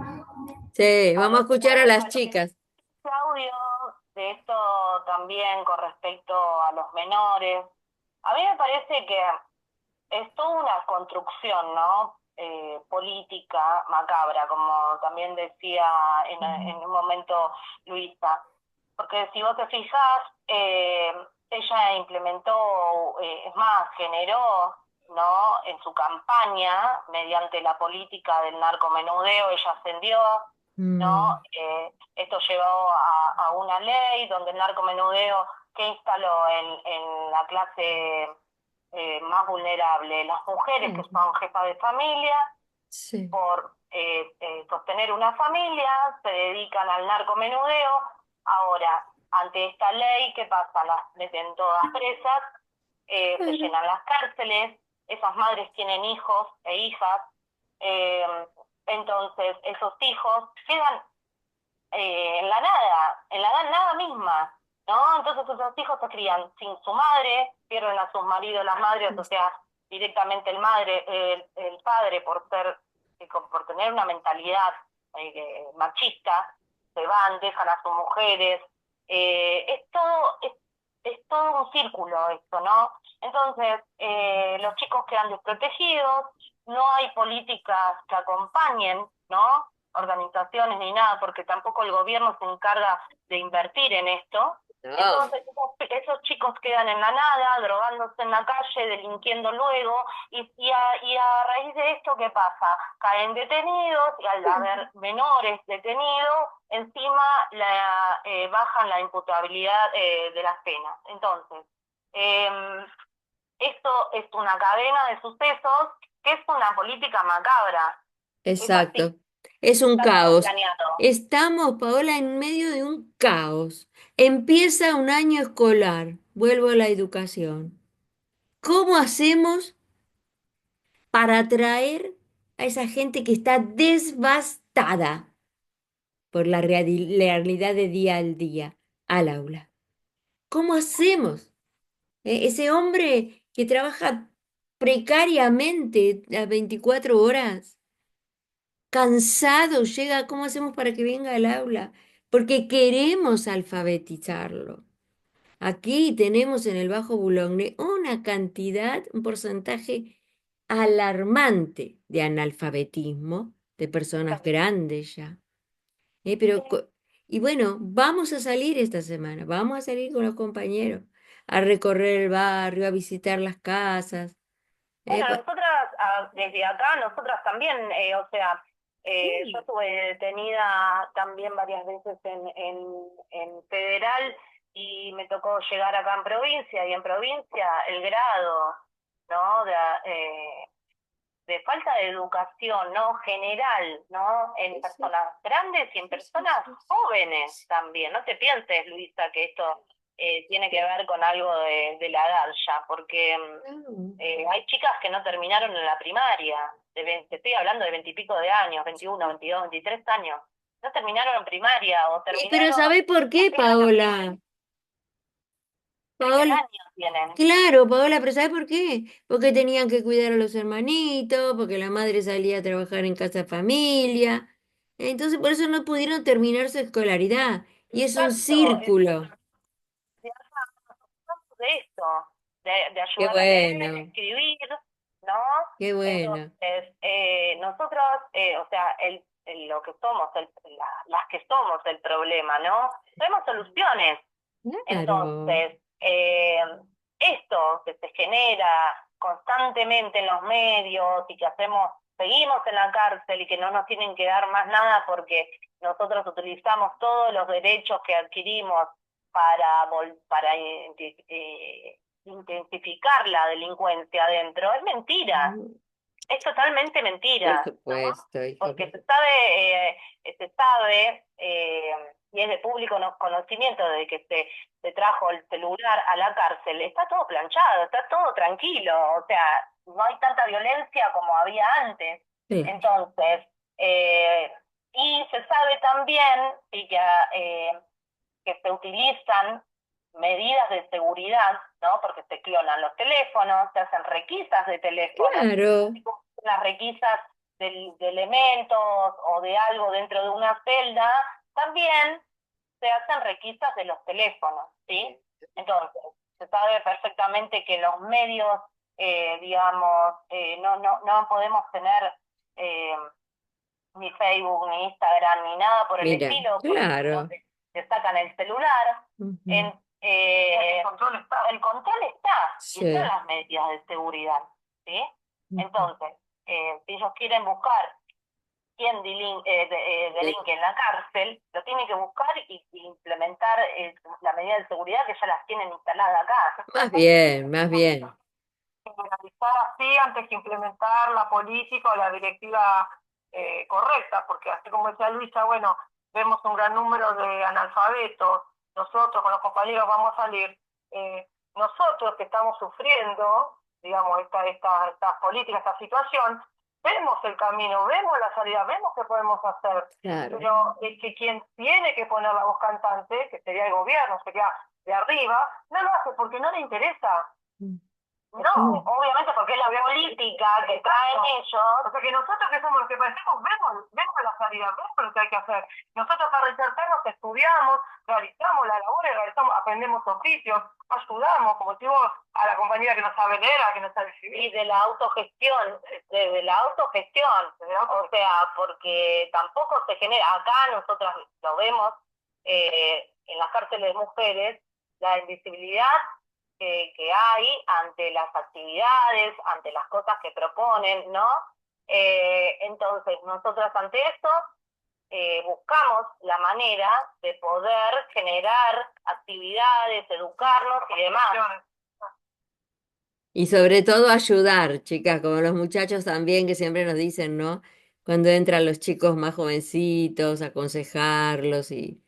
Sí, a vamos a lo que, escuchar a las a lo que chicas. Claudio, de esto también con respecto a los menores, a mí me parece que es toda una construcción, ¿no? Política macabra, como también decía en un momento Luisa. Porque si vos te fijás, ella implementó, es más, generó, ¿no? En su campaña, mediante la política del narcomenudeo, ella ascendió, Mm, ¿no? Esto llevó a una ley donde el narcomenudeo que instaló en la clase más vulnerable, las mujeres que claro, son jefas de familia, sí. por sostener una familia, se dedican al narcomenudeo. Ahora, ante esta ley, ¿qué pasa? Las meten todas presas, se Claro. llenan las cárceles, esas madres tienen hijos e hijas, eh, entonces esos hijos quedan en la nada misma, ¿no? Entonces esos hijos se crían sin su madre, pierden a sus maridos, las madres, o sea, directamente el padre por tener una mentalidad machista, se van, dejan a sus mujeres, es todo un círculo esto, ¿no? Entonces, los chicos quedan desprotegidos, no hay políticas que acompañen, ¿no? Organizaciones ni nada, porque tampoco el gobierno se encarga de invertir en esto. No. Entonces, esos chicos quedan en la nada, drogándose en la calle, delinquiendo luego, y a raíz de esto, ¿qué pasa? Caen detenidos, y al haber menores detenidos, encima bajan la imputabilidad de las penas. Entonces, eh, esto es una cadena de sucesos que es una política macabra. Es así, Exacto. Es un está todo caos. planeado. Estamos, Paola, en medio de un caos. Empieza un año escolar. Vuelvo a la educación. ¿Cómo hacemos para atraer a esa gente que está devastada por la realidad de día al día al aula? ¿Cómo hacemos? Ese hombre que trabaja precariamente las 24 horas, cansado, llega, ¿cómo hacemos para que venga al aula? Porque queremos alfabetizarlo. Aquí tenemos en el Bajo Boulogne una cantidad, un porcentaje alarmante de analfabetismo de personas grandes ya. Pero, y bueno, vamos a salir esta semana, vamos a salir con los compañeros a recorrer el barrio, a visitar las casas. Bueno, Pa- nosotras desde acá, nosotras también, o sea, yo estuve detenida también varias veces en federal y me tocó llegar acá en provincia, y en provincia el grado, ¿no? De falta de educación, ¿no? General, ¿no? En personas grandes y en personas jóvenes también. No te pienses, Luisa, que esto tiene que ver con algo de la edad ya, porque hay chicas que no terminaron en la primaria, te estoy hablando de 20 y pico de años, 21, 22, 23 años. No terminaron en primaria o Pero terminaron... ¿sabés por qué, Paola? 100 Paola, años tienen. claro, Paola, pero ¿sabés por qué? Porque tenían que cuidar a los hermanitos, porque la madre salía a trabajar en casa familia. Entonces, por eso no pudieron terminar su escolaridad. Y es un Exacto, círculo. de esto, de Qué ayudar a leer, bueno, escribir, ¿no? qué bueno. Entonces, nosotros, o sea, lo que somos, las que somos el problema, ¿no? Tenemos soluciones. Claro. Entonces, esto que se genera constantemente en los medios y que seguimos en la cárcel y que no nos tienen que dar más nada porque nosotros utilizamos todos los derechos que adquirimos para intensificar la delincuencia adentro, es mentira. Es totalmente Por mentira, ¿no? supuesto, hija. Porque se sabe, y es de público conocimiento de que se trajo el celular a la cárcel, está todo planchado, está todo tranquilo, o sea, no hay tanta violencia como había antes. Sí. Entonces, y se sabe también y que se utilizan medidas de seguridad, ¿no? Porque se clonan los teléfonos, se hacen requisas de teléfonos, Claro. las requisas de elementos o de algo dentro de una celda, también se hacen requisas de los teléfonos, ¿sí? Entonces, se sabe perfectamente que los medios, digamos, no podemos tener ni Facebook, ni Instagram, ni nada por el Mira, estilo, porque claro. te sacan el celular. Ujú. El control está. El control está, Sí. y están las medidas de seguridad, ¿sí? Ujú. Entonces, si ellos quieren buscar quién delinque en la cárcel, lo tienen que buscar y implementar la medida de seguridad que ya las tienen instaladas acá. Más bien, más bien. Generalizar así antes que implementar la política o la directiva correcta, porque así como decía Luisa, bueno, vemos un gran número de analfabetos, nosotros con los compañeros vamos a salir, nosotros que estamos sufriendo, digamos, esta política, esta situación, vemos el camino, vemos la salida, vemos qué podemos hacer, Claro. pero es que quien tiene que poner la voz cantante, que sería el gobierno, sería de arriba, no lo hace porque no le interesa. No, obviamente porque es la política que traen ellos. O sea que nosotros que somos los que padecemos, vemos la salida, vemos lo que hay que hacer. Nosotros para reinsertarnos estudiamos, realizamos la labor, aprendemos oficios, ayudamos, como digo, a la compañera que no sabe leer, a la que no sabe escribir. Y de la autogestión, desde la autogestión, o sea, porque tampoco se genera, acá nosotras lo vemos, en las cárceles de mujeres, la invisibilidad que hay ante las actividades, ante las cosas que proponen, ¿no? Entonces, nosotros ante esto buscamos la manera de poder generar actividades, educarnos y demás. Y sobre todo ayudar, chicas, como los muchachos también que siempre nos dicen, ¿no? Cuando entran los chicos más jovencitos, aconsejarlos y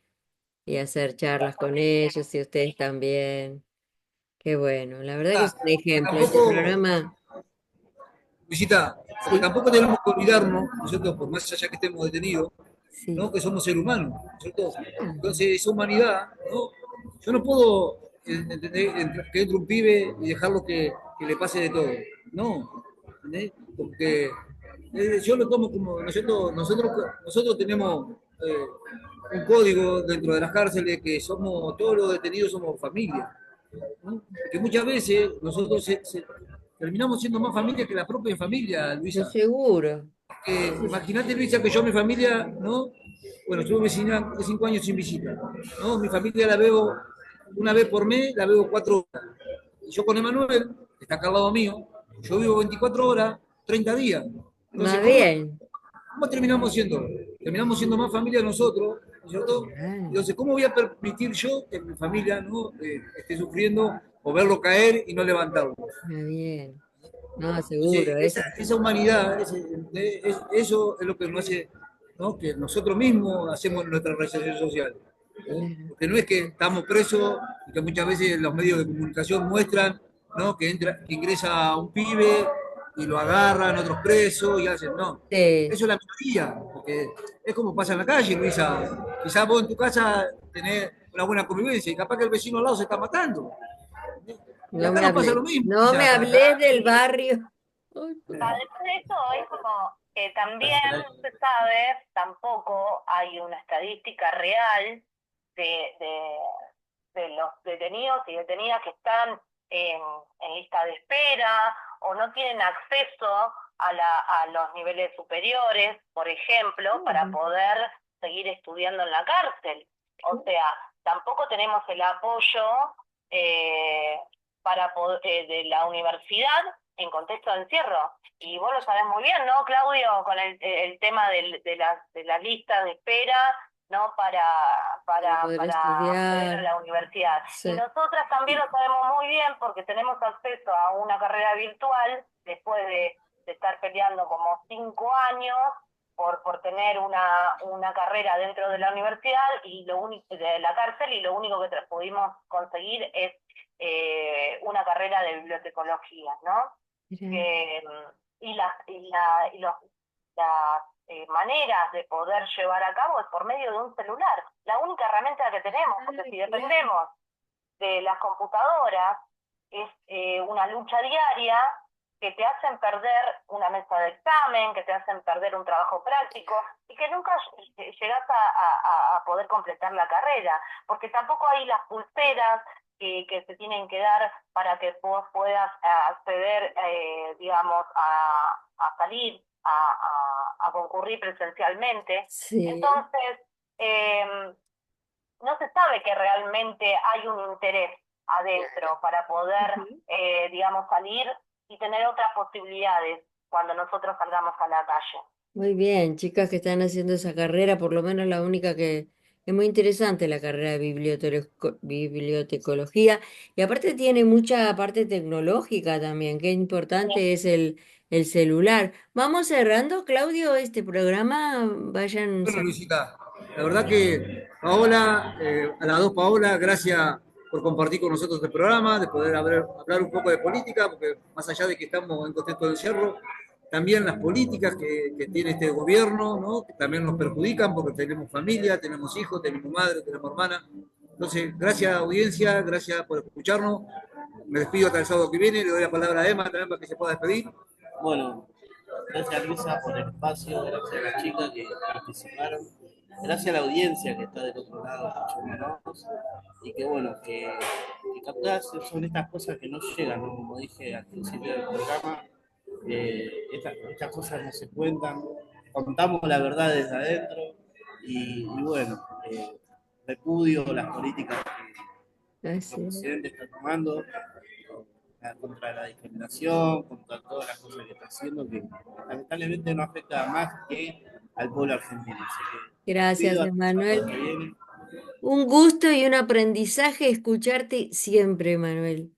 hacer charlas con ellos y ustedes también. Qué bueno, la verdad que es un ejemplo. Este Tampoco, programa, visita, porque sí, tampoco tenemos que olvidarnos, ¿no es cierto? Por más allá que estemos detenidos, sí. ¿no? Que somos seres humanos, ¿no es cierto? Ah, Entonces, esa humanidad, ¿no? Yo no puedo que entre un pibe y dejarlo que le pase de todo. No, ¿entendés? Porque yo lo tomo como, nosotros tenemos un código dentro de las cárceles que somos, todos los detenidos somos familia, ¿no? Que muchas veces nosotros terminamos siendo más familia que la propia familia, lo Luisa. seguro. Imagínate, Luisa, que yo mi familia, ¿no? Bueno, estuve 5 años sin visita, ¿no? Mi familia la veo una vez por mes, la veo 4 horas. Y yo con Emanuel, que está acá al lado mío, yo vivo 24 horas, 30 días. Entonces, Más bien. ¿cómo terminamos siendo? Terminamos siendo más familia nosotros, ¿no es cierto? Claro, Entonces, ¿cómo voy a permitir yo que mi familia no esté sufriendo o verlo caer y no levantarlo? más bien. No, Entonces, seguro, eso. esa humanidad, eso es lo que nos hace, ¿no? Que nosotros mismos hacemos nuestra realización social. Claro. Porque no es que estamos presos y que muchas veces los medios de comunicación muestran, ¿no? Que ingresa un pibe y lo agarran otros presos y hacen, no. Sí, Eso es la minoría, porque es como pasa en la calle, Luisa. Quizás vos en tu casa tenés una buena convivencia y capaz que el vecino al lado se está matando. Y no acá me nos pasa lo hablé. mismo. O No me sea, hablé del barrio. Ay, Además de eso, es como que también no se sabe, tampoco hay una estadística real de, de, de los detenidos y detenidas que están en lista de espera o no tienen acceso a los niveles superiores, por ejemplo, para poder seguir estudiando en la cárcel. O sea, tampoco tenemos el apoyo eh, de la universidad en contexto de encierro. Y vos lo sabés muy bien, ¿no, Claudio? Con el tema de las listas de espera, ¿no? para poder Para acceder a estudiar. la universidad. Y Sí. nosotras también lo sabemos muy bien porque tenemos acceso a una carrera virtual después de estar peleando como 5 años por tener una carrera dentro de la universidad y lo único de la cárcel y lo único que pudimos conseguir es una carrera de bibliotecología, ¿no? Mira. Que, las maneras de poder llevar a cabo es por medio de un celular, la única herramienta que tenemos, porque si Claro. dependemos de las computadoras es una lucha diaria que te hacen perder una mesa de examen, que te hacen perder un trabajo práctico y que nunca llegas a poder completar la carrera, porque tampoco hay las pulseras que se tienen que dar para que vos puedas acceder, digamos, a salir, a concurrir presencialmente. Sí. Entonces, no se sabe que realmente hay un interés adentro para poder, Ujú. digamos, salir y tener otras posibilidades cuando nosotros salgamos a la calle. Muy bien, chicas que están haciendo esa carrera, por lo menos la única que es muy interesante la carrera de bibliotecología y aparte tiene mucha parte tecnológica también, qué importante es el celular. Vamos cerrando, Claudio, este programa, vayan. bueno, Luisita, la verdad que Paola, a las dos Paola, gracias por compartir con nosotros este programa, de poder hablar un poco de política, porque más allá de que estamos en contexto de encierro, también las políticas que tiene este gobierno, ¿no? Que también nos perjudican porque tenemos familia, tenemos hijos, tenemos madre, tenemos hermana. Entonces, gracias audiencia, gracias por escucharnos. Me despido hasta el sábado que viene, le doy la palabra a Emma también para que se pueda despedir. Bueno, gracias Luisa por el espacio, gracias a las chicas que participaron, gracias a la audiencia que está del otro lado escuchándonos y que bueno, que capaz son estas cosas que no llegan, ¿no? Como dije al principio del programa, estas cosas no se cuentan, contamos la verdad desde adentro y bueno, repudio las políticas que nuestro Así. presidente está tomando contra la discriminación, contra todas las cosas que está haciendo, que lamentablemente no afecta más que al pueblo argentino. Así que Gracias, pido hasta el sábado Emanuel. que viene. Un gusto y un aprendizaje escucharte siempre, Manuel.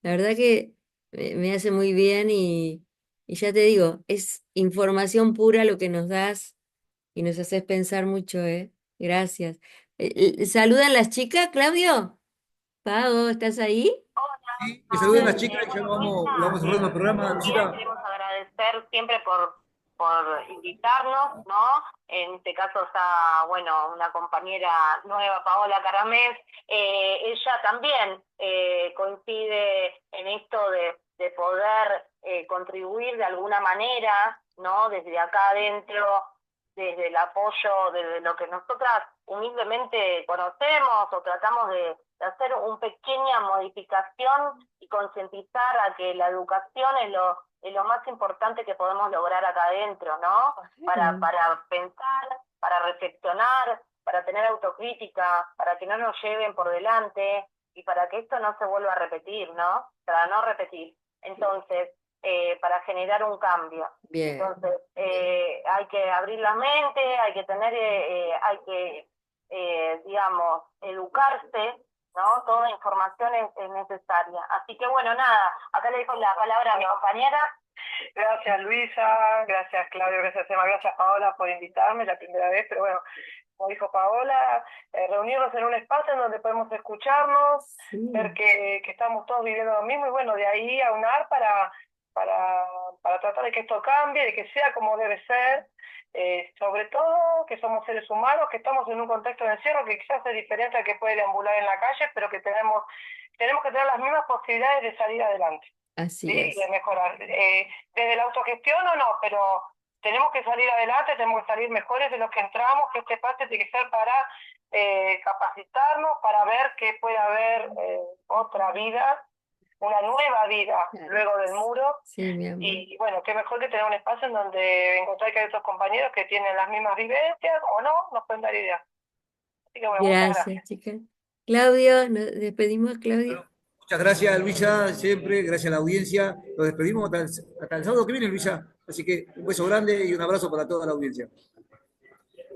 La verdad que me hace muy bien y ya te digo, es información pura lo que nos das y nos haces pensar mucho, ¿eh? Gracias. ¿Saludan las chicas, Claudio? Pau, ¿estás ahí? Sí, que saluden las chicas y ya Bueno, Luisa, lo vamos cerrando el programa, también Luisita. queremos agradecer siempre por invitarnos, ¿no? En este caso está, bueno, una compañera nueva, Paola Caramés. Ella también coincide en esto de poder contribuir de alguna manera, ¿no? Desde acá adentro, desde el apoyo, desde lo que nosotras humildemente conocemos o tratamos de hacer una pequeña modificación y concientizar a que la educación es lo más importante que podemos lograr acá adentro, ¿no? Para pensar, para reflexionar, para tener autocrítica, para que no nos lleven por delante y para que esto no se vuelva a repetir, ¿no? Para no repetir. Entonces, para generar un cambio. Bien. Entonces, hay que abrir la mente, hay que tener, digamos, educarse, ¿no? Toda información es necesaria. Así que bueno, nada, acá le dejo la palabra a mi compañera. Gracias Luisa, gracias Claudio, gracias Emma, gracias Paola por invitarme la primera vez, pero bueno, como dijo Paola, reunirnos en un espacio en donde podemos escucharnos, Sí. ver que estamos todos viviendo lo mismo y bueno, de ahí aunar para tratar de que esto cambie, de que sea como debe ser, sobre todo que somos seres humanos, que estamos en un contexto de encierro que quizás es diferente al que puede deambular en la calle, pero que tenemos que tener las mismas posibilidades de salir adelante. Así ¿Sí? es. Y de mejorar. Desde la autogestión o no, pero tenemos que salir adelante, tenemos que salir mejores de los que entramos, que este pase tiene que ser para capacitarnos, para ver que puede haber otra vida, una nueva vida Claro. luego del muro. Sí, mi amor. Y bueno, qué mejor que tener un espacio en donde encontrar que hay otros compañeros que tienen las mismas vivencias o no, nos pueden dar ideas. Así que bueno, muchas Gracias, gracias. chicas. Claudio, nos despedimos, Claudio. Bueno, muchas gracias, Luisa, siempre, gracias a la audiencia. Nos despedimos hasta el sábado que viene, Luisa. Así que un beso grande y un abrazo para toda la audiencia.